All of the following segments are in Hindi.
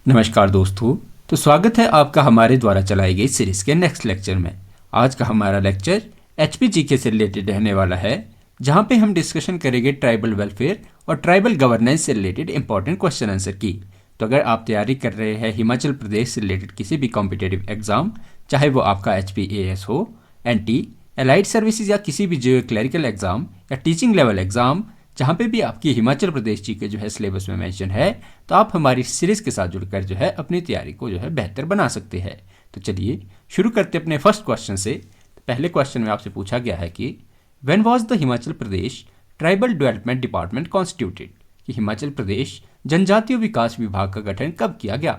नमस्कार दोस्तों। तो स्वागत है आपका हमारे द्वारा चलाई गई सीरीज़ के नेक्स्ट लेक्चर में। आज का हमारा लेक्चर HPGK से रिलेटेड रहने वाला है, जहां पे हम डिस्कशन करेंगे ट्राइबल वेलफेयर और ट्राइबल गवर्नेंस से रिलेटेड इंपॉर्टेंट क्वेश्चन आंसर की। तो अगर आप तैयारी कर रहे हैं हिमाचल प्रदेश से रिलेटेड किसी भी कॉम्पिटेटिव एग्जाम, चाहे वो आपका HPAS हो, NT, एलाइड सर्विसेज या किसी भी जो क्लरिकल एग्जाम या टीचिंग लेवल एग्जाम, जहाँ पे भी आपकी हिमाचल प्रदेश जी के जो है सिलेबस में मेंशन है, तो आप हमारी सीरीज़ के साथ जुड़कर जो है अपनी तैयारी को जो है बेहतर बना सकते हैं। तो चलिए शुरू करते अपने फर्स्ट क्वेश्चन से। तो पहले क्वेश्चन में आपसे पूछा गया है कि when was the Himachal Pradesh tribal development department constituted, कि हिमाचल प्रदेश जनजातीय विकास विभाग का गठन कब किया गया।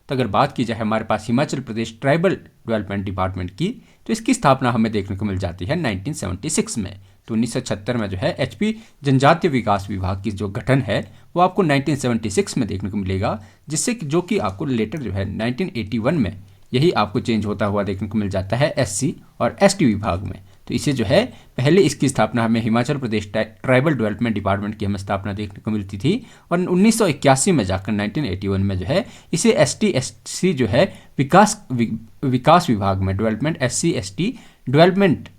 तो अगर बात की जाए हमारे पास Himachal Pradesh tribal development department की, तो इसकी स्थापना हमें देखने को मिल जाती है 1976 में। तो 1976 में जो है HP जनजातीय विकास विभाग की जो गठन है वो आपको 1976 में देखने को मिलेगा, जिससे जो कि आपको लेटर जो है 1981 में यही आपको चेंज होता हुआ देखने को मिल जाता है SC और ST विभाग में। तो इसे जो है पहले इसकी स्थापना हमें Himachal Pradesh tribal development department की हमें स्थापना देखने को मिलती थी, और 1981 में जाकर 1981 में जो है इसे ST SC जो है विकास विभाग में development SC ST development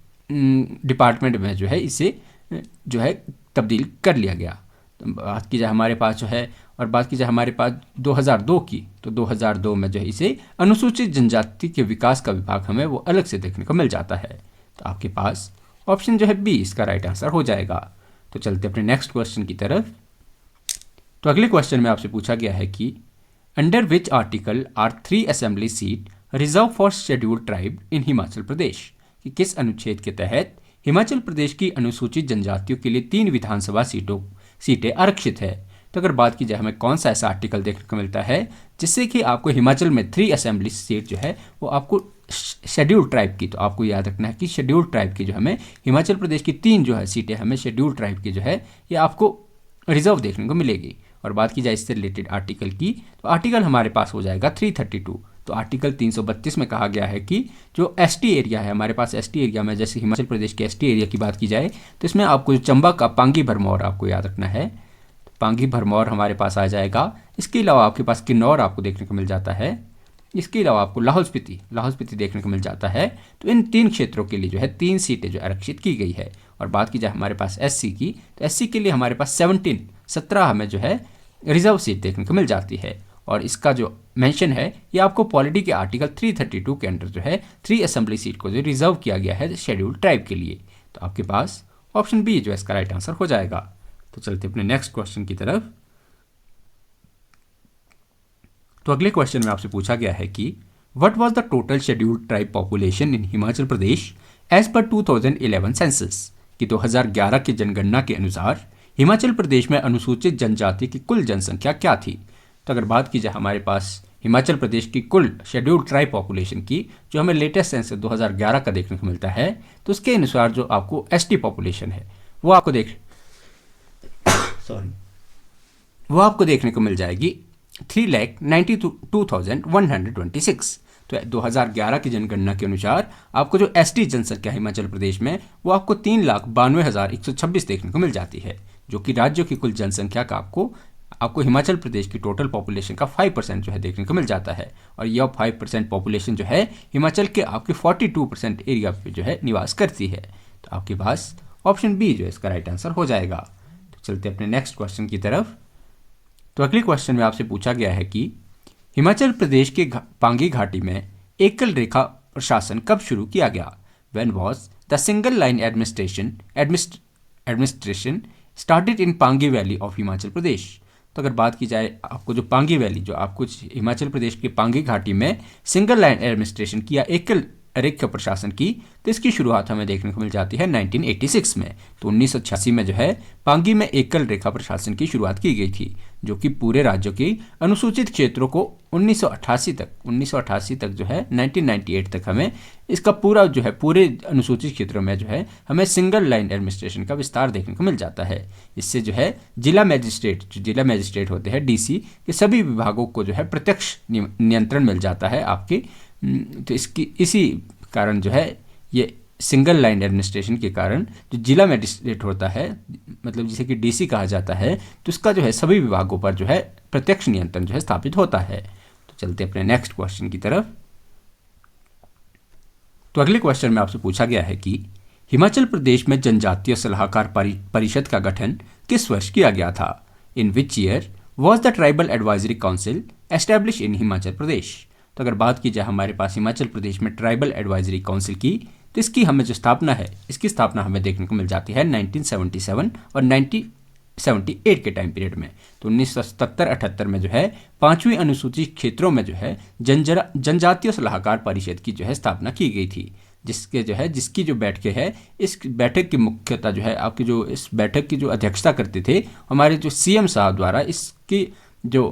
department में जो है इसे जो है तब्दील कर लिया गया। तो बात की जाए हमारे पास जो है, और बात की जाए हमारे पास 2002 की, तो 2002 में जो है इसे अनुसूचित जनजाति के विकास का विभाग हमें वो अलग से देखने को मिल जाता है। तो आपके पास ऑप्शन जो है बी इसका राइट आंसर हो जाएगा। तो चलते अपने नेक्स्ट क्वेश्चन की तरफ। तो अगले क्वेश्चन में आपसे पूछा गया है कि under which article are 3 assembly seat reserve for scheduled tribe in Himachal Pradesh, कि किस अनुच्छेद के तहत हिमाचल प्रदेश की अनुसूचित जनजातियों के लिए 3 विधानसभा सीटें आरक्षित है। तो अगर बात की जाए हमें कौन सा ऐसा आर्टिकल देखने को मिलता है जिससे कि आपको हिमाचल में 3 असेंबली सीट जो है वो आपको शेड्यूल्ड ट्राइब की, तो आपको याद रखना है कि शेड्यूल्ड ट्राइब की जो हमें हिमाचल प्रदेश की 3 जो है सीटें हमें शेड्यूल्ड ट्राइब की जो है ये आपको रिजर्व देखने को मिलेगी। और बात की जाए इससे रिलेटेड आर्टिकल की, तो आर्टिकल हमारे पास हो जाएगा 332। तो आर्टिकल 332 में कहा गया है कि जो ST एरिया है हमारे पास, ST एरिया में जैसे हिमाचल प्रदेश के ST एरिया की बात की जाए तो इसमें आपको जो चंबा का पांगी भरमौर आपको याद रखना है, तो पांगी भरमौर हमारे पास आ जाएगा। इसके अलावा आपके पास किन्नौर आपको देखने को मिल जाता है। इसके अलावा आपको लाहौल स्पीति देखने को मिल जाता है। तो इन 3 क्षेत्रों के लिए जो है 3 सीटें जो आरक्षित की गई है। और बात की जाए हमारे पास SC की, तो SC के लिए हमारे पास 17 हमें जो है रिजर्व सीट देखने को मिल जाती है। और इसका जो मेंशन है ये आपको पॉलिटी के आर्टिकल 332 के अंदर जो है 3 असेंबली सीट को जो रिजर्व किया गया है शेड्यूल्ड ट्राइब के लिए। तो आपके पास ऑप्शन बी जो है इसका राइट आंसर हो जाएगा। तो चलते अपने नेक्स्ट क्वेश्चन की तरफ। तो अगले क्वेश्चन में आपसे पूछा गया है कि what was the total scheduled tribe population in Himachal Pradesh as per 2011 census, कि 2011 की जनगणना के अनुसार हिमाचल प्रदेश में अनुसूचित जनजाति की कुल जनसंख्या क्या थी। तो अगर बात की जाए हमारे पास हिमाचल प्रदेश की कुल शेड्यूल्ड ट्राइब पॉपुलेशन की, जो हमें लेटेस्ट सेंसस 2011 का देखने को मिलता है, तो उसके अनुसार जो आपको ST पॉपुलेशन है वो आपको देखने को मिल जाएगी 3,92,126। तो 2011 की जनगणना के अनुसार आपको जो ST जनसंख्या हिमाचल प्रदेश में वो आपको 3,92,126 देखने को मिल जाती है, जो कि राज्यों की कुल जनसंख्या का आपको हिमाचल प्रदेश की टोटल पॉपुलेशन का 5% जो है देखने को मिल जाता है। और यह 5% पॉपुलेशन जो है हिमाचल के आपके 42% एरिया पे जो है निवास करती है। तो आपके पास ऑप्शन बी जो है इसका राइट आंसर हो जाएगा। तो चलते अपने नेक्स्ट क्वेश्चन की तरफ। तो अगले क्वेश्चन में आपसे पूछा गया है कि हिमाचल प्रदेश के पांगी घाटी में एकल रेखा प्रशासन कब शुरू किया गया। When was the single line administration started in Pangi valley of Himachal Pradesh. तो अगर बात की जाए आपको जो पांगी वैली, जो आपको हिमाचल प्रदेश के पांगी घाटी में सिंगल लाइन एडमिनिस्ट्रेशन किया एकल रेखा प्रशासन की, तो इसकी शुरुआत हमें देखने को मिल जाती है 1986 में। तो 1986 में जो है पांगी में एकल रेखा प्रशासन की शुरुआत की गई थी, जो कि पूरे राज्यों की अनुसूचित क्षेत्रों को 1988 तक जो है 1998 तक हमें इसका पूरा जो है पूरे अनुसूचित क्षेत्रों में जो है हमें सिंगल लाइन एडमिनिस्ट्रेशन का विस्तार देखने को मिल जाता है। इससे जो है जिला मजिस्ट्रेट होते हैं DC के सभी विभागों को जो है प्रत्यक्ष नियंत्रण मिल जाता है आपके। तो इसी कारण जो है ये सिंगल लाइन एडमिनिस्ट्रेशन के कारण जो जिला मजिस्ट्रेट होता है, मतलब जिसे कि DC कहा जाता है, तो उसका जो है सभी विभागों पर जो है प्रत्यक्ष नियंत्रण जो है स्थापित होता है। चलते अपने नेक्स्ट क्वेश्चन की तरफ। तो अगले क्वेश्चन में आपसे पूछा गया है कि हिमाचल प्रदेश में जनजातीय सलाहकार परिषद का गठन किस वर्ष किया गया था? In which year was the tribal advisory council establish in Himachal Pradesh? तो अगर बात की जाए हमारे पास हिमाचल प्रदेश में ट्राइबल एडवाइजरी काउंसिल की, तो इसकी हमें जो स्थापना है, इसकी स्थापना हमें देखने को मिल जाती है 1977 और 1978 के टाइम पीरियड में। तो 1977-78 में जो है 5वीं अनुसूचित क्षेत्रों में जो है जनजातीय सलाहकार परिषद की जो है स्थापना की गई थी, जिसकी जो बैठकें है, इस बैठक की मुख्यता जो है आपकी जो इस बैठक की जो अध्यक्षता करते थे हमारे जो सीएम साहब द्वारा, इसकी जो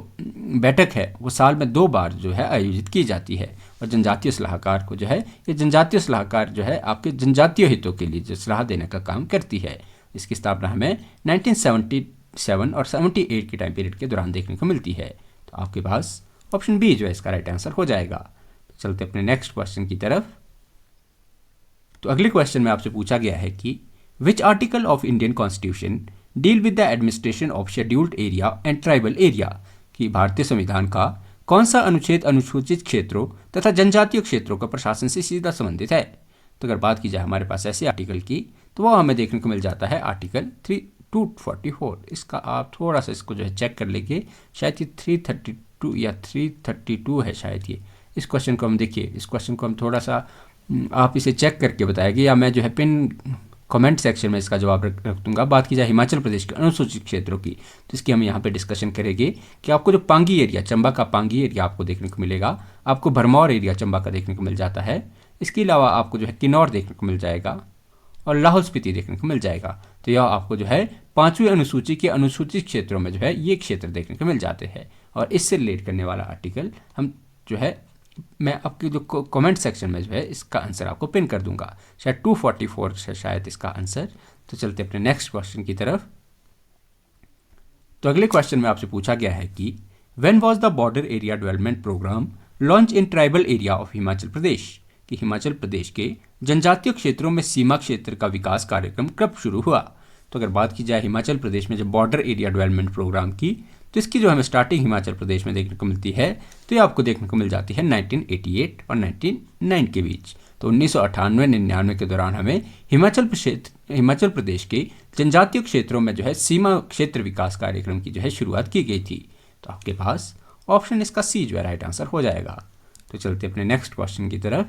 बैठक है वो साल में 2 बार जो है आयोजित की जाती है। और जनजातीय सलाहकार को जो है, ये जनजातीय सलाहकार जो है आपके जनजातीय हितों के लिए जो सलाह देने का काम करती है। इसकी स्थापना हमें 1977 और 78 के टाइम पीरियड के दौरान देखने को मिलती है। तो आपके पास ऑप्शन बी जो है इसका राइट आंसर हो जाएगा। तो चलते अपने नेक्स्ट क्वेश्चन की तरफ। तो अगले क्वेश्चन में आपसे पूछा गया है कि which article of Indian constitution deal with the administration of scheduled area and tribal area, कि भारतीय संविधान का कौन सा अनुच्छेद अनुसूचित क्षेत्रों तथा जनजातीय क्षेत्रों का प्रशासन से सीधा संबंधित है? तो अगर बात की जाए हमारे पास ऐसे आर्टिकल की, तो वो हमें देखने को मिल जाता है आर्टिकल 244। इसका आप थोड़ा सा इसको जो है चेक कर लेंगे, शायद ये 332 या 332 है शायद ये। इस क्वेश्चन को हम देखिए, इस क्वेश्चन को हम थोड़ा सा आप इसे चेक करके बताएंगे, या मैं जो है पिन कमेंट सेक्शन में इसका जवाब रख दूंगा। बात की जाए हिमाचल प्रदेश के अनुसूचित क्षेत्रों की, तो इसकी हम यहाँ पे डिस्कशन करेंगे कि आपको जो पांगी एरिया, चंबा का पांगी एरिया आपको देखने को मिलेगा, आपको भरमौर एरिया चंबा का देखने को मिल जाता है। इसके अलावा आपको जो है किन्नौर देखने को मिल जाएगा और लाहौल स्पीति देखने को मिल जाएगा। तो यह आपको जो है 5वीं अनुसूची के अनुसूचित क्षेत्रों में जो है ये क्षेत्र देखने को मिल जाते हैं। और इससे रिलेट करने वाला आर्टिकल हम जो है मैं आपके जो कमेंट सेक्शन में जो है इसका आंसर आपको पिन कर दूंगा, शायद 244 है शायद इसका आंसर। तो चलते अपने नेक्स्ट क्वेश्चन की तरफ। तो अगले क्वेश्चन में आपसे पूछा गया है कि when was the border area development programme launch in tribal area of Himachal Pradesh, कि हिमाचल प्रदेश के जनजातीय क्षेत्रों में सीमा क्षेत्र का विकास कार्यक्रम कब शुरू हुआ? तो अगर बात की जाए हिमाचल प्रदेश में जब बॉर्डर एरिया डेवलपमेंट प्रोग्राम की, तो इसकी जो हमें स्टार्टिंग हिमाचल प्रदेश में देखने को मिलती है, तो ये आपको देखने को मिल जाती है 1988 और 1999 के बीच। तो 1998-99 के दौरान हमें हिमाचल प्रदेश के जनजातीय क्षेत्रों में जो है सीमा क्षेत्र विकास कार्यक्रम की जो है शुरुआत की गई थी। तो आपके पास ऑप्शन इसका सी जो है राइट आंसर हो जाएगा। तो चलते अपने नेक्स्ट क्वेश्चन की तरफ।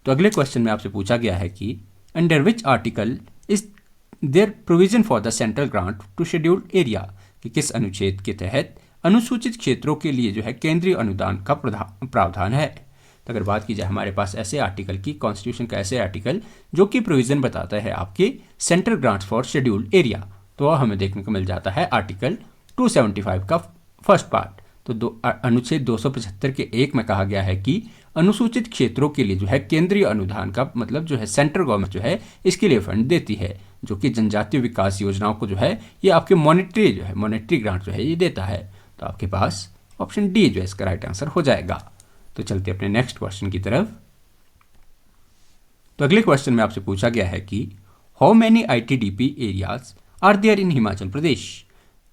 तो अगले क्वेश्चन में आपसे पूछा गया है कि under which article is there provision for the central grant to scheduled area, कि किस अनुच्छेद के तहत अनुसूचित क्षेत्रों के लिए जो है केंद्रीय अनुदान का प्रावधान है? तो अगर बात की जाए हमारे पास ऐसे आर्टिकल की, कॉन्स्टिट्यूशन का ऐसे आर्टिकल जो कि प्रोविजन बताता है आपके central grants for scheduled area, तो हमें देखने को मिल जाता है आर्टिकल 275 का फर्स्ट पार्ट। तो अनुच्छेद 275 के 1 में कहा गया है कि अनुसूचित क्षेत्रों के लिए जो है केंद्रीय अनुदान का मतलब जो है सेंट्रल गवर्नमेंट जो है इसके लिए फंड देती है, जो कि जनजातीय विकास योजनाओं को जो है ये आपके मॉनेटरी ग्रांट जो है ये देता है। तो आपके पास ऑप्शन डी जो है इसका राइट आंसर हो जाएगा। तो चलते अपने नेक्स्ट क्वेश्चन की तरफ। तो अगले क्वेश्चन में आपसे पूछा गया है कि how many ITDP areas are there in Himachal Pradesh,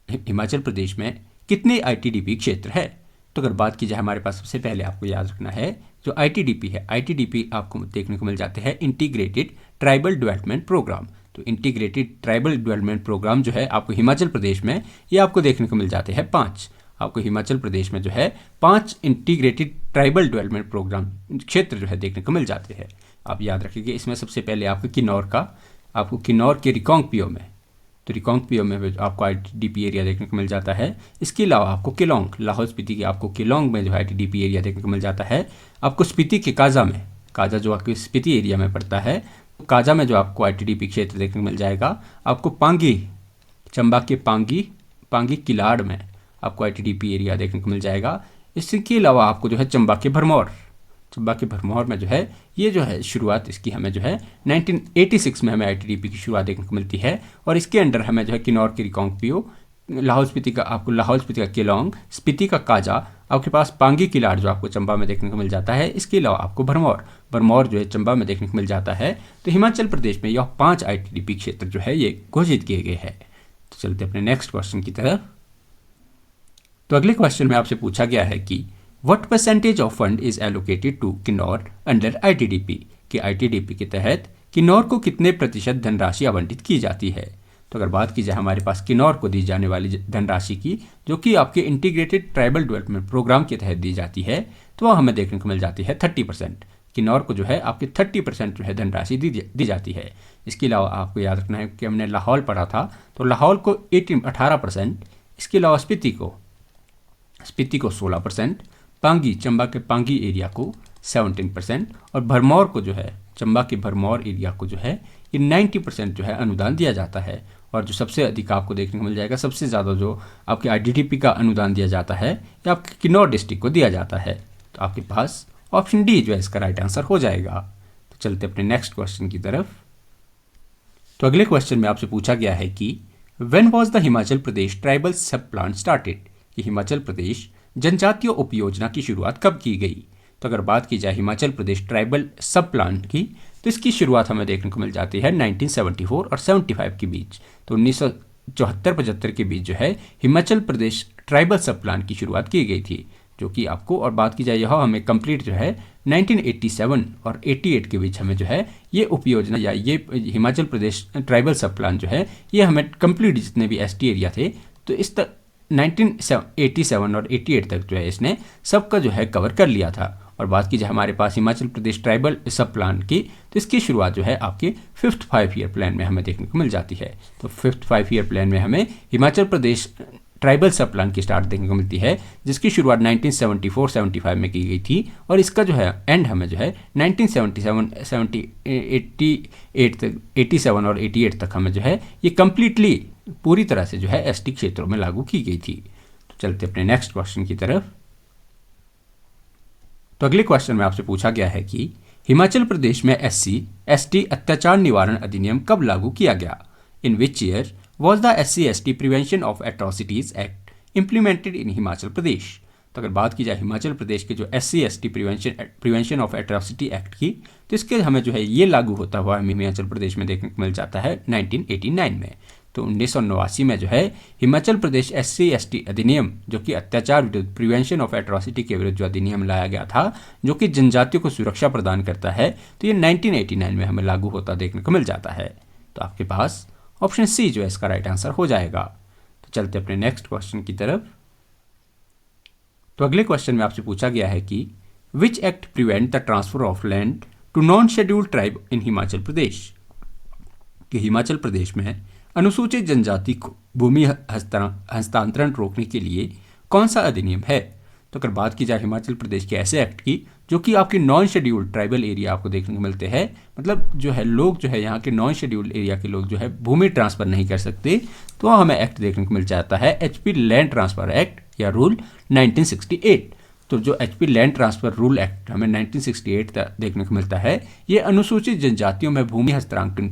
Himachal Pradesh में कितने आईटीडीपी क्षेत्र है? तो अगर बात की जाए हमारे पास सबसे पहले आपको याद रखना है जो आईटीडीपी है, आईटीडीपी आपको देखने को मिल जाते हैं इंटीग्रेटेड ट्राइबल डेवलपमेंट प्रोग्राम। तो इंटीग्रेटेड ट्राइबल डेवलपमेंट प्रोग्राम जो है आपको हिमाचल प्रदेश में ये आपको देखने को मिल जाते हैं 5। आपको हिमाचल प्रदेश में जो है 5 इंटीग्रेटेड ट्राइबल डेवलपमेंट प्रोग्राम क्षेत्र जो है देखने को मिल जाते हैं। आप याद रखिए इसमें सबसे पहले आपको किन्नौर के रिकांगपिओ में, तो रिकांगपिओ में आपको आईटीडीपी एरिया देखने को मिल जाता है। इसके अलावा आपको केलोंग, लाहौल स्पीति के आपको केलोंग में जो है आईटीडीपी एरिया देखने को मिल जाता है। आपको स्पीति के काजा में, काजा जो आपके स्पीति एरिया में पड़ता है, काजा में जो आपको आईटीडीपी क्षेत्र देखने को मिल जाएगा। आपको पांगी, चंबा के पांगी किलाड़ में आपको आईटीडीपी एरिया देखने को मिल जाएगा। इसके अलावा आपको जो है चंबा के भरमौर में जो है ये जो है शुरुआत इसकी हमें जो है 1986 में हमें आईटीडीपी की शुरुआत देखने को मिलती है। और इसके अंडर हमें जो है किन्नौर के रिकांगपिओ, लाहौल स्पीति का केलोंग, स्पीति का काजा, आपके पास पांगी किलाड़ जो आपको चंबा में देखने को मिल जाता है। इसके अलावा आपको भरमौर जो है चंबा में देखने को मिल जाता है। तो हिमाचल प्रदेश में यह 5 आईटीडीपी क्षेत्र जो है ये घोषित किए गए हैं। तो चलते अपने नेक्स्ट क्वेश्चन की तरफ। तो अगले क्वेश्चन में आपसे पूछा गया है कि what percentage of fund is allocated to Kinnaur under ITDP, कि आईटीडीपी के तहत किन्नौर को कितने प्रतिशत धनराशि आवंटित की जाती है। तो अगर बात की जाए हमारे पास किन्नौर को दी जाने वाली धनराशि की, जो कि आपके इंटीग्रेटेड ट्राइबल डेवलपमेंट प्रोग्राम के तहत दी जाती है, तो वह हमें देखने को मिल जाती है 30%। किन्नौर को जो है आपकी 30% जो है धनराशि दी जाती है। इसके अलावा आपको याद रखना है कि हमने लाहौल पढ़ा था, तो लाहौल को 18%, इसके अलावा स्पीति को 16%, पांगी चंबा के पांगी एरिया को 17% और भरमौर को जो है चंबा के भरमौर एरिया को जो है ये 90% जो है अनुदान दिया जाता है। और जो सबसे अधिक आपको देखने को मिल जाएगा, सबसे ज़्यादा जो आपके आईटीडीपी का अनुदान दिया जाता है ये आपके किन्नौर डिस्ट्रिक्ट को दिया जाता है। तो आपके पास ऑप्शन डी जो है इसका राइट आंसर हो जाएगा। तो चलते अपने नेक्स्ट क्वेश्चन की तरफ। तो अगले क्वेश्चन में आपसे पूछा गया है कि when was the Himachal Pradesh tribal सब प्लान स्टार्टेड, कि हिमाचल प्रदेश जनजातीय उपयोजना की शुरुआत कब की गई। तो अगर बात की जाए हिमाचल प्रदेश ट्राइबल सब प्लान की, तो इसकी शुरुआत हमें देखने को मिल जाती है 1974 और 75 के बीच। तो 1974-75 के बीच जो है हिमाचल प्रदेश ट्राइबल सब प्लान की शुरुआत की गई थी, जो कि आपको, और बात की जाए यह हमें कंप्लीट जो है 1987 और 88 के बीच हमें जो है ये उपयोजना या ये हिमाचल प्रदेश ट्राइबल सब प्लान जो है ये हमें कंप्लीट जितने भी एसटी एरिया थे, तो इस तक 1987 और 88 तक जो है इसने सबका जो है कवर कर लिया था। और बात की जाए हमारे पास हिमाचल प्रदेश ट्राइबल सब प्लान की, तो इसकी शुरुआत जो है आपके 5th 5 ईयर प्लान में हमें देखने को मिल जाती है। तो 5th 5 ईयर प्लान में हमें हिमाचल प्रदेश ट्राइबल सब प्लान की स्टार्ट देखने को मिलती है, जिसकी शुरुआत 1974-75 में की गई थी और इसका जो है एंड हमें जो है 1977 88 तक 87 और 88 तक हमें जो है ये कम्प्लीटली पूरी तरह से जो है एसटी क्षेत्रों में लागू की गई थी। तो चलते अपने नेक्स्ट क्वेश्चन की तरफ। तो अगले क्वेश्चन में आपसे पूछा गया है कि हिमाचल प्रदेश में SC/ST अत्याचार निवारण अधिनियम कब लागू किया गया। In which year was the SC/ST prevention of atrocities act implemented in Himachal Pradesh. तो अगर बात की जाए हिमाचल प्रदेश के जो SC/ST prevention of atrocity act की, तो इसके हमें जो है ये लागू होता हुआ हमें हिमाचल प्रदेश में देखने को मिल जाता है 1989 में। तो 1989 में जो है हिमाचल प्रदेश SC/ST अधिनियम, जो कि अत्याचार विरुद्ध प्रिवेंशन ऑफ एट्रोसिटी के विरुद्ध जो अधिनियम लाया गया था, जो कि जनजातियों को सुरक्षा प्रदान करता है, तो ये 1989 में हमें लागू होता देखने को मिल जाता है। तो आपके पास ऑप्शन सी जो है इसका राइट आंसर हो जाएगा। तो चलते अपने नेक्स्ट क्वेश्चन की तरफ। तो अगले क्वेश्चन में आपसे पूछा गया है कि which act prevent the transfer of land to non scheduled tribe in Himachal Pradesh, कि हिमाचल प्रदेश में अनुसूचित जनजाति को भूमि हस्तांतरण रोकने के लिए कौन सा अधिनियम है। तो अगर बात की जाए हिमाचल प्रदेश के ऐसे एक्ट की जो कि आपके नॉन शेड्यूल्ड ट्राइबल एरिया आपको देखने को मिलते हैं, मतलब जो है लोग जो है यहाँ के नॉन शेड्यूल्ड एरिया के लोग जो है भूमि ट्रांसफर नहीं कर सकते, तो हमें एक्ट देखने को मिल जाता है HP लैंड ट्रांसफर एक्ट या रूल 1968। तो जो HP land transfer rule act हमें 1968 देखने को मिलता है, ये अनुसूचित जनजातियों में भूमि हस्तांतरण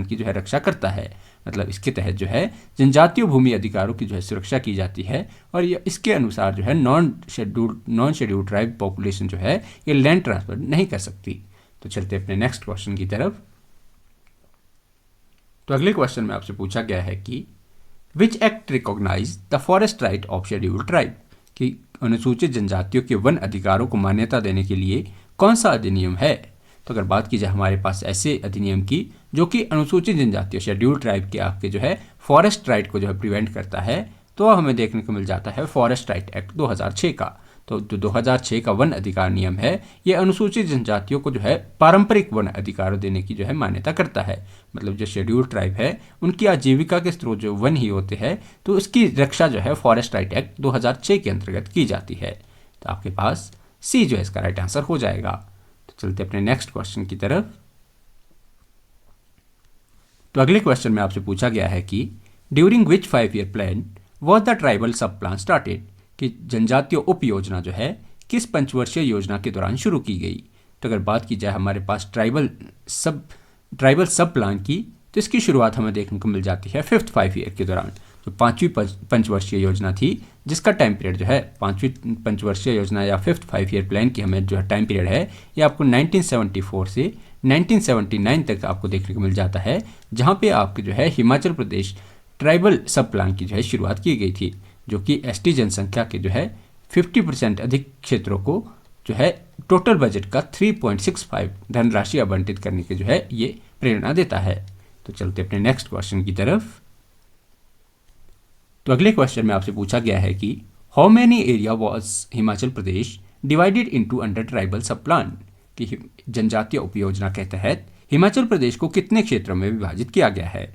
की जो है रक्षा करता है। मतलब इसके तहत जो है जनजातीय भूमि अधिकारों की जो है सुरक्षा की जाती है और ये इसके अनुसार जो है नॉन शेड्यूल्ड ट्राइब पॉपुलेशन जो है ये लैंड ट्रांसफर नहीं कर सकती। तो चलते अपने नेक्स्ट क्वेश्चन की तरफ। तो अगले क्वेश्चन में आपसे पूछा गया है कि which act recognise the forest right of scheduled tribe, कि अनुसूचित जनजातियों के वन अधिकारों को मान्यता देने के लिए कौन सा अधिनियम है। तो अगर बात की जाए हमारे पास ऐसे अधिनियम की जो कि अनुसूचित जनजातियों शेड्यूल्ड ट्राइब के आपके जो है फॉरेस्ट राइट को जो है प्रिवेंट करता है, तो हमें देखने को मिल जाता है फॉरेस्ट राइट एक्ट 2006 का। तो जो 2006 का वन अधिकार नियम है, ये अनुसूचित जनजातियों को जो है पारंपरिक वन अधिकार देने की जो है मान्यता करता है। मतलब जो शेड्यूल्ड ट्राइब है उनकी आजीविका के स्रोत जो वन ही होते हैं, तो उसकी रक्षा जो है फॉरेस्ट राइट एक्ट 2006 के अंतर्गत की जाती है। तो आपके पास सी जो है इसका राइट आंसर हो जाएगा। तो चलते अपने नेक्स्ट क्वेश्चन की तरफ। तो अगले क्वेश्चन में आपसे पूछा गया है कि during which 5 year plan was the tribal सब प्लान स्टार्टेड, कि जनजातीय उप योजना जो है किस पंचवर्षीय योजना के दौरान शुरू की गई। तो अगर बात की जाए हमारे पास ट्राइबल सब प्लान की, तो इसकी शुरुआत हमें देखने को मिल जाती है 5th 5 ईयर के दौरान। जो 5वीं पंचवर्षीय योजना थी, जिसका टाइम पीरियड जो है 5वीं पंचवर्षीय योजना या 5th 5 ईयर प्लान की हमें जो है टाइम पीरियड है, ये आपको 1974 से 1979 तक आपको देखने को मिल जाता है, जहाँ पे आपके जो है हिमाचल प्रदेश ट्राइबल सब प्लान की जो है शुरुआत की गई थी, जो कि ST जनसंख्या के जो है 50% अधिक क्षेत्रों को जो है टोटल बजट का 3.65 धनराशि आवंटित करने की जो है ये प्रेरणा देता है। तो चलते अपने नेक्स्ट क्वेश्चन की तरफ। तो अगले क्वेश्चन में आपसे पूछा गया है कि how many area was Himachal Pradesh divided into under tribal सब प्लान, कि जनजातीय उपयोजना के तहत हिमाचल प्रदेश को कितने क्षेत्रों में विभाजित किया गया है।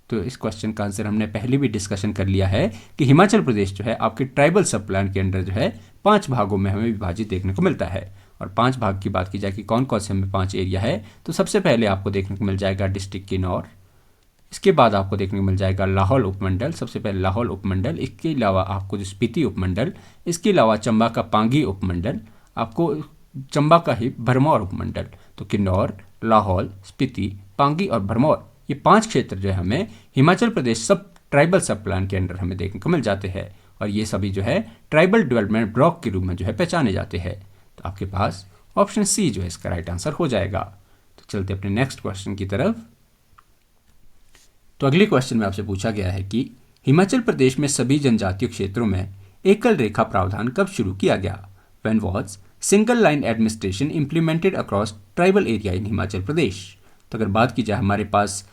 तो इस क्वेश्चन का आंसर हमने पहले भी डिस्कशन कर लिया है कि हिमाचल प्रदेश जो है आपके ट्राइबल सब प्लान के अंडर जो है 5 भागों में हमें विभाजित देखने को मिलता है। और 5 भाग की बात की जाए कि कौन कौन से हमें 5 एरिया है, तो सबसे पहले आपको देखने को मिल जाएगा डिस्ट्रिक्ट किन्नौर, इसके बाद आपको देखने को मिल जाएगा लाहौल उपमंडल, सबसे पहले लाहौल उपमंडल, इसके अलावा आपको जो स्पीति उपमंडल, इसके अलावा चंबा का पांगी उपमंडल, आपको चंबा का ही भरमौर उपमंडल। तो किन्नौर, लाहौल, स्पीति, पांगी और भरमौर, ये 5 क्षेत्र जो है हमें हिमाचल प्रदेश सब ट्राइबल सब प्लान के अंडर हमें देखने को मिल जाते हैं और ये सभी जो है ट्राइबल डेवलपमेंट ब्लॉक के रूप में जो है पहचाने जाते हैं। तो आपके पास ऑप्शन सी जो है इसका राइट आंसर हो जाएगा। तो चलते अपने नेक्स्ट क्वेश्चन की तरफ। तो अगले क्वेश्चन में आपसे पूछा गया है कि हिमाचल प्रदेश में सभी जनजातीय क्षेत्रों में एकल रेखा प्रावधान कब शुरू किया गया। When was single line administration implemented across tribal area in Himachal Pradesh. तो अगर बात की जाए हमारे पास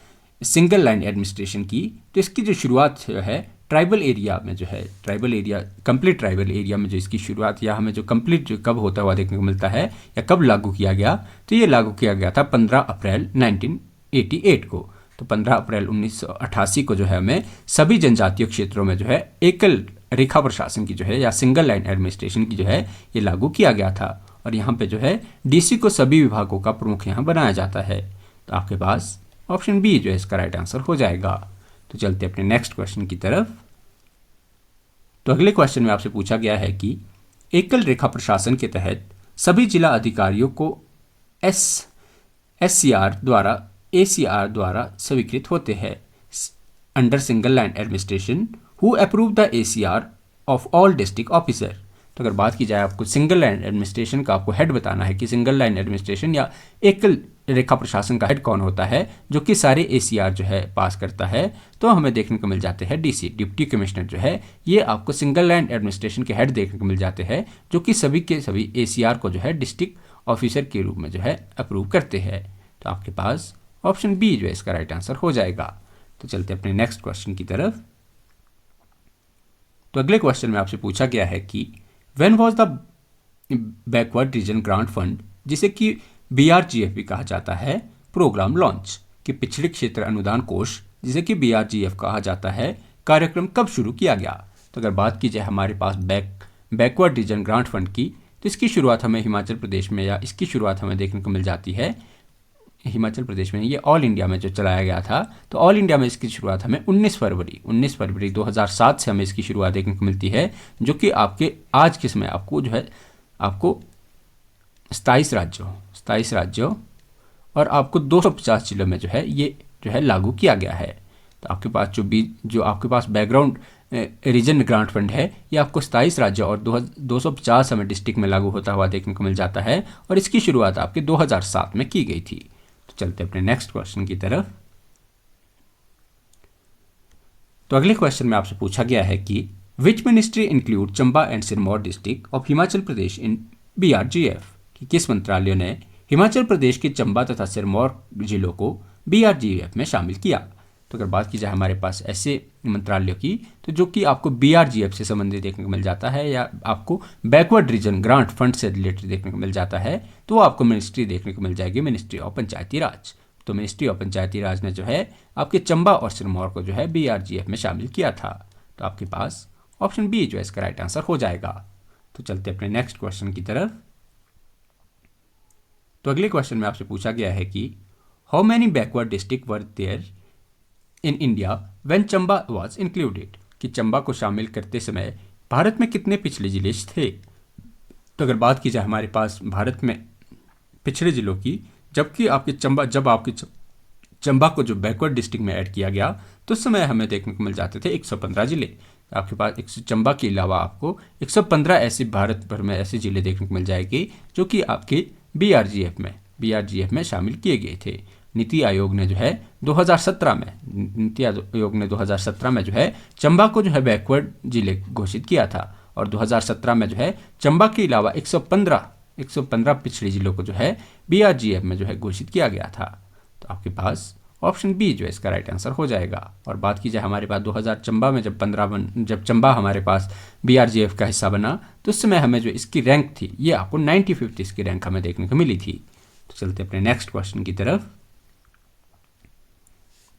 सिंगल लाइन एडमिनिस्ट्रेशन की, तो इसकी जो शुरुआत जो है ट्राइबल एरिया में जो है tribal area complete tribal area में जो इसकी शुरुआत या हमें जो कंप्लीट जो कब होता हुआ देखने को मिलता है या कब लागू किया गया, तो ये लागू किया गया था 15 अप्रैल 1988 को। तो 15 अप्रैल 1988 को जो है हमें सभी जनजातीय क्षेत्रों में जो है एकल रेखा प्रशासन की जो है या सिंगल लाइन एडमिनिस्ट्रेशन की जो है ये लागू किया गया था और यहाँ पे जो है डीसी को सभी विभागों का प्रमुख यहाँ बनाया जाता है। तो आपके पास ऑप्शन बी जो है इसका राइट आंसर हो जाएगा। तो चलते अपने नेक्स्ट क्वेश्चन की तरफ। तो अगले क्वेश्चन में आपसे पूछा गया है कि एकल रेखा प्रशासन के तहत सभी जिला अधिकारियों को एससीआर द्वारा एसीआर द्वारा स्वीकृत होते हैं under single line administration who approve the ACR of all district officer. तो अगर बात की जाए आपको सिंगल लाइन एडमिनिस्ट्रेशन का आपको हेड बताना है कि सिंगल लाइन एडमिनिस्ट्रेशन या एकल रेखा प्रशासन का हेड कौन होता है जो कि सारे एसीआर जो है पास करता है, तो हमें देखने को मिल जाते हैं डीसी डिप्टी कमिश्नर जो है ये आपको सिंगल लाइन एडमिनिस्ट्रेशन के हेड देखने को मिल जाते हैं जो कि सभी के सभी एसीआर को जो है डिस्ट्रिक्ट ऑफिसर के रूप में जो है अप्रूव करते हैं। तो आपके पास ऑप्शन बी जो है इसका राइट आंसर हो जाएगा। तो चलते अपने नेक्स्ट क्वेश्चन की तरफ। तो अगले क्वेश्चन में आपसे पूछा गया है कि when was the backward region grant fund, जिसे कि बीआरजीएफ भी कहा जाता है, प्रोग्राम लॉन्च, कि पिछड़े क्षेत्र अनुदान कोष जिसे कि बीआरजीएफ कहा जाता है, कार्यक्रम कब शुरू किया गया। तो अगर बात की जाए हमारे पास बैकवर्ड रीजन ग्रांट फंड की, तो इसकी शुरुआत हमें हिमाचल प्रदेश में या इसकी शुरुआत हमें देखने को मिल जाती है हिमाचल प्रदेश में, ये ऑल इंडिया में जो चलाया गया था। तो ऑल इंडिया में इसकी शुरुआत हमें 19 फरवरी 2007 से हमें इसकी शुरुआत देखने को मिलती है, जो कि आपके आज के समय आपको जो है आपको 27 राज्यों और आपको 250 जिलों में जो है ये जो है लागू किया गया है। तो आपके पास जो आपके पास बैकग्राउंड रीजन ग्रांट फंड है ये आपको 27 राज्यों और 250 हमें डिस्ट्रिक्ट में लागू होता हुआ देखने को मिल जाता है और इसकी शुरुआत आपके 2007 में की गई थी। तो चलते अपने नेक्स्ट क्वेश्चन की तरफ। तो अगले क्वेश्चन में आपसे पूछा गया है कि which ministry include Chamba and Sirmaur district of Himachal Pradesh in BRGF, कि किस मंत्रालय ने हिमाचल प्रदेश के चंबा तथा सिरमौर जिलों को बीआरजीएफ में शामिल किया। तो अगर बात की जाए हमारे पास ऐसे मंत्रालयों की, तो जो कि आपको बीआरजीएफ से संबंधित देखने को मिल जाता है या आपको बैकवर्ड रीजन ग्रांट फंड से रिलेटेड देखने को मिल जाता है, तो वो आपको मिनिस्ट्री देखने को मिल जाएगी मिनिस्ट्री ऑफ पंचायती राज। तो मिनिस्ट्री ऑफ पंचायती राज ने जो है आपके चंबा और सिरमौर को जो है बीआरजीएफ में शामिल किया था। तो आपके पास ऑप्शन बी जो है इसका राइट आंसर हो जाएगा। तो चलते अपने नेक्स्ट क्वेश्चन की तरफ। तो अगले क्वेश्चन में आपसे पूछा गया है कि how many backward district were there in India when Chamba was included, कि चंबा को शामिल करते समय भारत में कितने पिछड़े जिले थे। तो अगर बात की जाए हमारे पास भारत में पिछड़े जिलों की, जबकि आपके चंबा को जो बैकवर्ड डिस्ट्रिक्ट में ऐड किया गया तो उस समय हमें देखने को मिल जाते थे 115 जिले। आपके पास चंबा के अलावा आपको 115 ऐसे भारत भर में ऐसे जिले देखने को मिल जाएंगे जो कि आपके बीआरजीएफ में शामिल किए गए थे। नीति आयोग ने जो है 2017 में जो है चंबा को जो है बैकवर्ड जिले घोषित किया था और 2017 में जो है चंबा के अलावा 115 पिछड़े जिलों को जो है BRGF में जो है घोषित किया गया था। तो आपके पास ऑप्शन बी जो है इसका राइट आंसर हो जाएगा। और बात की जाए हमारे पास 2000 चंबा में जब चंबा हमारे पास BRGF का हिस्सा बना तो उस समय हमें जो इसकी रैंक थी ये आपको 95th इसकी रैंक हमें देखने को मिली थी। तो चलते अपने नेक्स्ट क्वेश्चन की तरफ।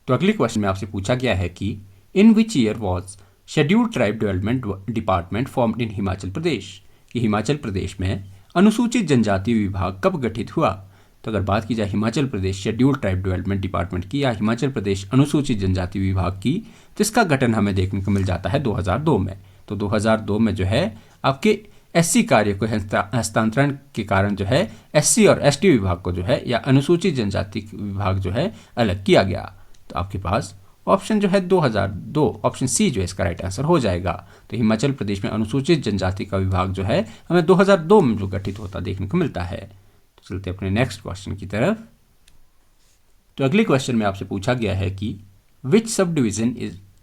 तो अगले क्वेश्चन में आपसे पूछा गया है कि in which year was scheduled tribe development department formed in Himachal Pradesh, कि हिमाचल प्रदेश में अनुसूचित जनजाति विभाग कब गठित हुआ। तो अगर बात की जाए Himachal Pradesh scheduled tribe development department की या हिमाचल प्रदेश अनुसूचित जनजाति विभाग की, तो इसका गठन हमें देखने को मिल जाता है 2002 में। तो 2002 में जो है आपके SC कार्य को हस्तांतरण के कारण जो है SC और ST विभाग को जो है या अनुसूचित जनजाति विभाग जो है अलग किया गया। तो आपके पास ऑप्शन जो है 2002 ऑप्शन सी जो है इसका राइट आंसर हो जाएगा। तो हिमाचल प्रदेश में अनुसूचित जनजाति का विभाग जो है हमें 2002 में जो गठित होता देखने को मिलता है। तो चलते अपने नेक्स्ट क्वेश्चन की तरफ। तो अगले क्वेश्चन में आपसे पूछा गया है कि which sub division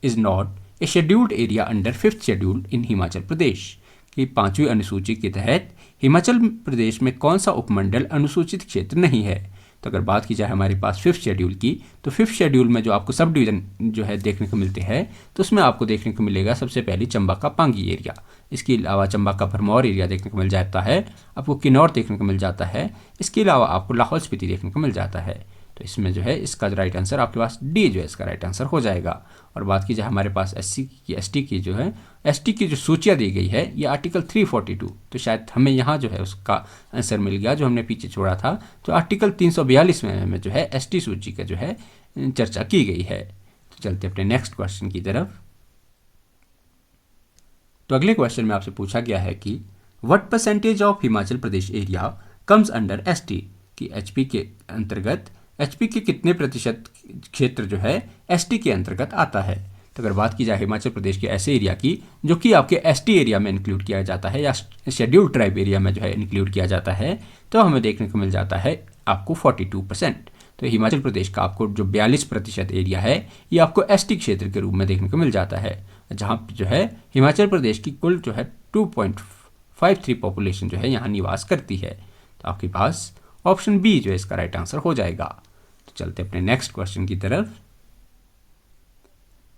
is not a scheduled area under 5th schedule in Himachal Pradesh, कि 5वीं अनुसूची के तहत हिमाचल प्रदेश में कौन सा उपमंडल अनुसूचित क्षेत्र नहीं है। तो अगर बात की जाए हमारे पास 5th शेड्यूल की, तो 5th शेड्यूल में जो आपको सब डिवीज़न जो है देखने को मिलते हैं, तो उसमें आपको देखने को मिलेगा सबसे पहले चंबा का पांगी एरिया, इसके अलावा चंबा का भरमौर एरिया देखने को मिल जाता है, आपको किन्नौर देखने को मिल जाता है, इसके अलावा आपको लाहौल स्पीति देखने को मिल जाता है। तो इसमें जो है इसका राइट आंसर आपके पास डी जो है इसका राइट आंसर हो जाएगा। और बात की जाए हमारे पास SC की ST की जो है ST की जो सूचियाँ दी गई है ये आर्टिकल 342, तो शायद हमें यहाँ जो है उसका आंसर मिल गया जो हमने पीछे छोड़ा था। तो आर्टिकल 342 में हमें जो है ST सूची का जो है चर्चा की गई है। तो चलते अपने नेक्स्ट क्वेश्चन की तरफ। तो अगले क्वेश्चन में आपसे पूछा गया है कि what percentage of Himachal Pradesh area comes under ST, कि HP के अंतर्गत HP के कितने प्रतिशत क्षेत्र जो है ST के अंतर्गत आता है। तो अगर बात की जाए हिमाचल प्रदेश के ऐसे एरिया की जो कि आपके ST एरिया में इंक्लूड किया जाता है या शेड्यूल्ड ट्राइब एरिया में जो है इंक्लूड किया जाता है, तो हमें देखने को मिल जाता है आपको 42%। तो हिमाचल प्रदेश का आपको जो 42% एरिया है ये आपको ST क्षेत्र के रूप में देखने को मिल जाता है, जहाँ जो है हिमाचल प्रदेश की कुल जो है 2.53 पॉपुलेशन जो है यहाँ निवास करती है। तो आपके पास ऑप्शन बी जो है इसका राइट आंसर हो जाएगा। तो चलते अपने नेक्स्ट क्वेश्चन की तरफ।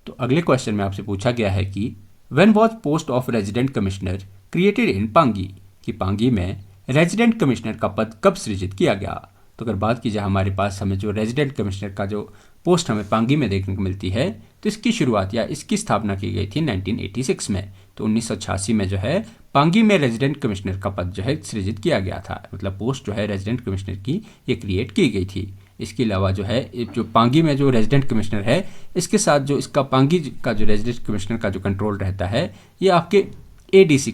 तो अगले क्वेश्चन में आपसे पूछा गया है कि when was post of resident commissioner created in Pangi, कि पांगी में रेजिडेंट कमिश्नर का पद कब सृजित किया गया। तो अगर बात की जाए हमारे पास हमें जो रेजिडेंट कमिश्नर का जो पोस्ट हमें पांगी में देखने को मिलती है, तो इसकी शुरुआत या इसकी स्थापना की गई थी 1986 में। तो 1986 में जो है पांगी में रेजिडेंट कमिश्नर का पद जो है सृजित किया गया था, मतलब पोस्ट जो है रेजिडेंट कमिश्नर की ये क्रिएट की गई थी। इसके अलावा जो है जो पांगी में जो रेजिडेंट कमिश्नर है, इसके साथ जो इसका पांगी का जो रेजिडेंट कमिश्नर का जो कंट्रोल रहता है ये आपके ADC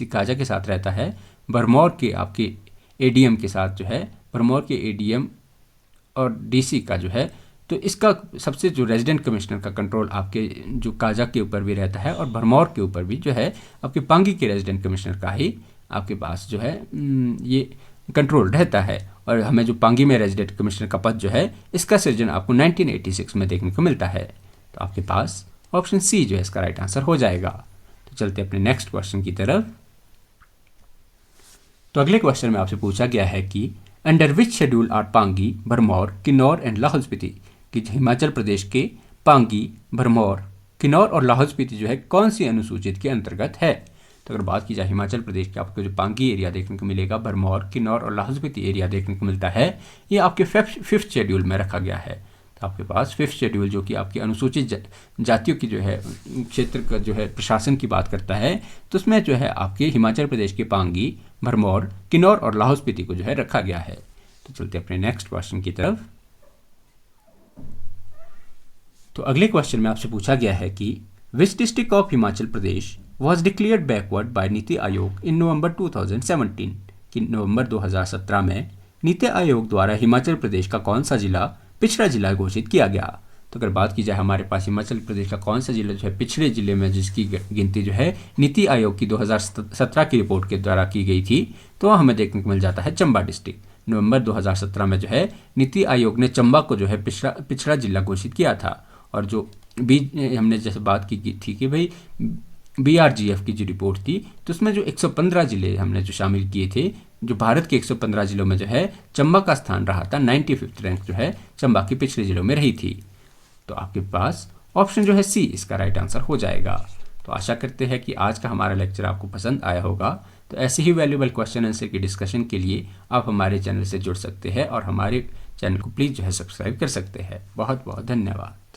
काजा के साथ रहता है। भरमौर के आपके ADM के साथ जो है भरमौर के ADM और DC का जो है, तो इसका सबसे जो रेजिडेंट कमिश्नर का कंट्रोल आपके जो काजा के ऊपर भी रहता है और भरमौर के ऊपर भी जो है आपके पांगी के रेजिडेंट कमिश्नर का ही आपके पास जो है ये कंट्रोल रहता है। और हमें जो पांगी में रेजिडेंट कमिश्नर का पद जो है इसका सृजन आपको 1986 में देखने को मिलता है। तो आपके पास ऑप्शन सी जो है इसका राइट आंसर हो जाएगा। तो चलते अपने नेक्स्ट क्वेश्चन की तरफ। तो अगले क्वेश्चन में आपसे पूछा गया है कि under which schedule are Pangi, Bharmour, Kinnaur and Lahaul Spiti, कि हिमाचल प्रदेश के पांगी, भरमौर, किन्नौर और लाहौल स्पीति जो है कौन सी अनुसूचित के अंतर्गत है। तो अगर बात की जाए हिमाचल प्रदेश के आपको जो पांगी एरिया देखने को मिलेगा, भरमौर, किन्नौर और लाहौल स्पीति एरिया देखने को मिलता है, ये आपके 5th शेड्यूल में रखा गया है। तो आपके पास 5th शेड्यूल जो कि आपकी अनुसूचित जातियों की जो है क्षेत्र का जो है प्रशासन की बात करता है, तो उसमें जो है आपके हिमाचल प्रदेश के पांगी, भरमौर, किन्नौर और लाहौल स्पीति को जो है रखा गया है। तो चलते अपने नेक्स्ट क्वेश्चन की तरफ। तो अगले क्वेश्चन में आपसे पूछा गया है कि which district of Himachal Pradesh was declared backward by NITI Aayog इन नवंबर 2017, कि नवंबर 2017 में नीति आयोग द्वारा हिमाचल प्रदेश का कौन सा जिला पिछड़ा जिला घोषित किया गया। तो अगर बात की जाए हमारे पास हिमाचल प्रदेश का कौन सा जिला जो है पिछड़े जिले में जिसकी गिनती जो है नीति आयोग की 2017 की रिपोर्ट के द्वारा की गई थी, तो हमें देखने को मिल जाता है चंबा डिस्ट्रिक्ट। नवंबर 2017 में जो है नीति आयोग ने चंबा को जो है पिछड़ा जिला घोषित किया था। और जो बीच हमने जैसे बात की थी कि भाई BRGF की जो रिपोर्ट थी, तो उसमें जो 115 ज़िले हमने जो शामिल किए थे, जो भारत के 115 ज़िलों में जो है चंबा का स्थान रहा था, 95th रैंक जो है चंबा के पिछले ज़िलों में रही थी। तो आपके पास ऑप्शन जो है सी इसका राइट आंसर हो जाएगा। तो आशा करते हैं कि आज का हमारा लेक्चर आपको पसंद आया होगा। तो ऐसे ही वैल्यूएबल क्वेश्चन आंसर की डिस्कशन के लिए आप हमारे चैनल से जुड़ सकते हैं और हमारे चैनल को प्लीज़ जो है सब्सक्राइब कर सकते हैं। बहुत बहुत धन्यवाद।